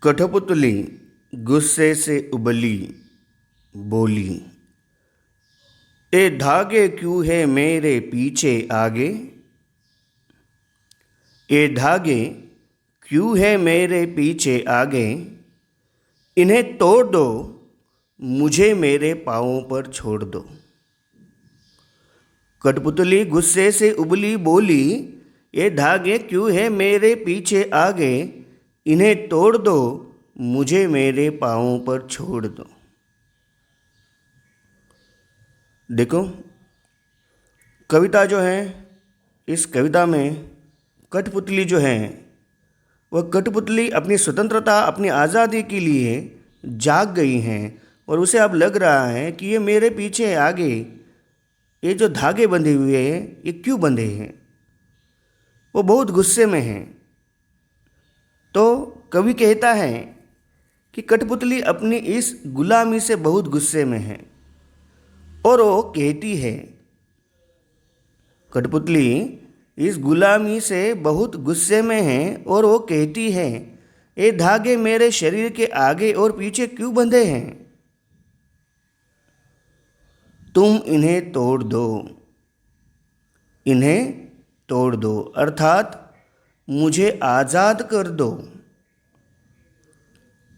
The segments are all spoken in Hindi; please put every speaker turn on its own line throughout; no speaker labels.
कठपुतली गुस्से से उबली, बोली, ए धागे क्यों है मेरे पीछे आगे। ए धागे क्यों है मेरे पीछे आगे, इन्हें तोड़ दो, मुझे मेरे पाँवों पर छोड़ दो। कठपुतली गुस्से से उबली, बोली, ये धागे क्यों है मेरे पीछे आगे, इन्हें तोड़ दो, मुझे मेरे पाँवों पर छोड़ दो। देखो, कविता जो है, इस कविता में कठपुतली जो है वह कठपुतली अपनी स्वतंत्रता, अपनी आज़ादी के लिए जाग गई हैं और उसे अब लग रहा है कि ये मेरे पीछे आगे ये जो धागे बंधे हुए हैं ये क्यों बंधे हैं। वो बहुत गुस्से में हैं। तो कवि कहता है कि कठपुतली अपनी इस गुलामी से बहुत गुस्से में है और वो कहती है, कठपुतली इस गुलामी से बहुत गुस्से में है और वो कहती है, ये धागे मेरे शरीर के आगे और पीछे क्यों बंधे हैं। तुम इन्हें तोड़ दो, इन्हें तोड़ दो, अर्थात मुझे आज़ाद कर दो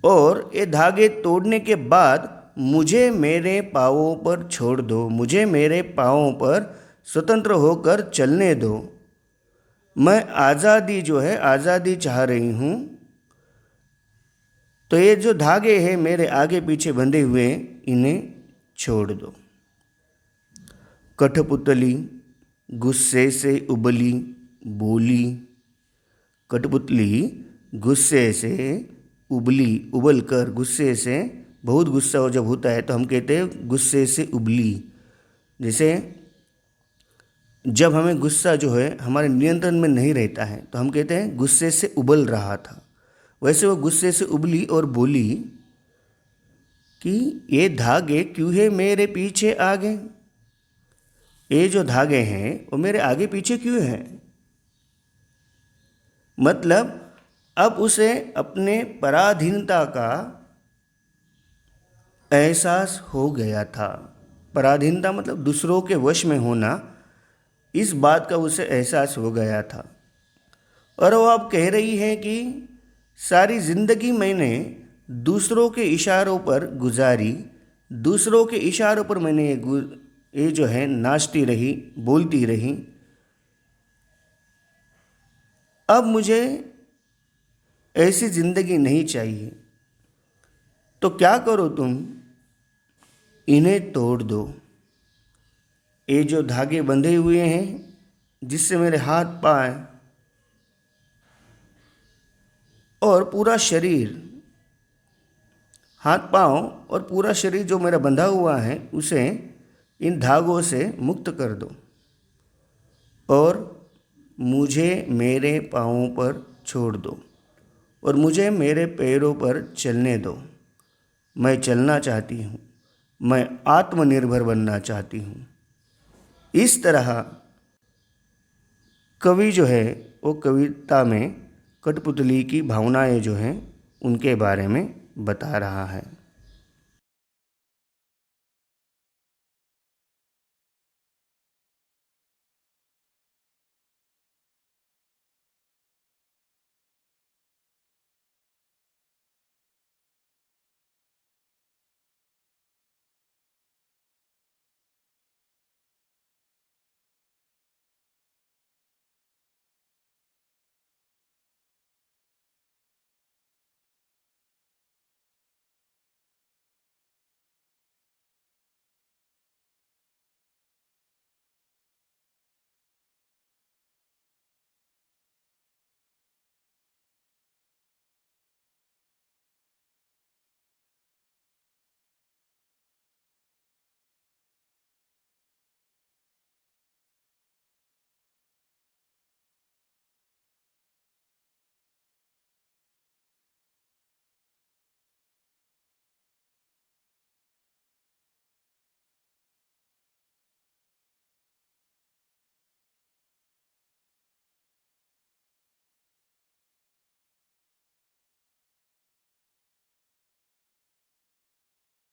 और ये धागे तोड़ने के बाद मुझे मेरे पाँवों पर छोड़ दो, मुझे मेरे पाँवों पर स्वतंत्र होकर चलने दो। मैं आज़ादी जो है, आज़ादी चाह रही हूँ। तो ये जो धागे हैं मेरे आगे पीछे बंधे हुए, इन्हें छोड़ दो। कठपुतली गुस्से से उबली, बोली। कठपुतली गुस्से से उबली, उबल कर, गुस्से से, बहुत गुस्सा जब होता है तो हम कहते हैं गुस्से से उबली। जैसे जब हमें गुस्सा जो है हमारे नियंत्रण में नहीं रहता है तो हम कहते हैं गुस्से से उबल रहा था। वैसे वो गुस्से से उबली और बोली कि ये धागे क्यों है मेरे पीछे आगे, ये जो धागे हैं वो मेरे आगे पीछे क्यों हैं। मतलब अब उसे अपने पराधीनता का एहसास हो गया था। पराधीनता मतलब दूसरों के वश में होना, इस बात का उसे एहसास हो गया था। और वो अब कह रही है कि सारी ज़िंदगी मैंने दूसरों के इशारों पर गुजारी, दूसरों के इशारों पर मैंने ये जो है नाचती रही, बोलती रही। अब मुझे ऐसी ज़िंदगी नहीं चाहिए। तो क्या करो तुम, इन्हें तोड़ दो। ये जो धागे बंधे हुए हैं जिससे मेरे हाथ पाँव और पूरा शरीर, हाथ पाँव और पूरा शरीर जो मेरा बंधा हुआ है उसे इन धागों से मुक्त कर दो और मुझे मेरे पाँवों पर छोड़ दो और मुझे मेरे पैरों पर चलने दो। मैं चलना चाहती हूँ, मैं आत्मनिर्भर बनना चाहती हूँ। इस तरह कवि जो है वो कविता में कठपुतली की भावनाएं जो हैं उनके बारे में बता रहा है।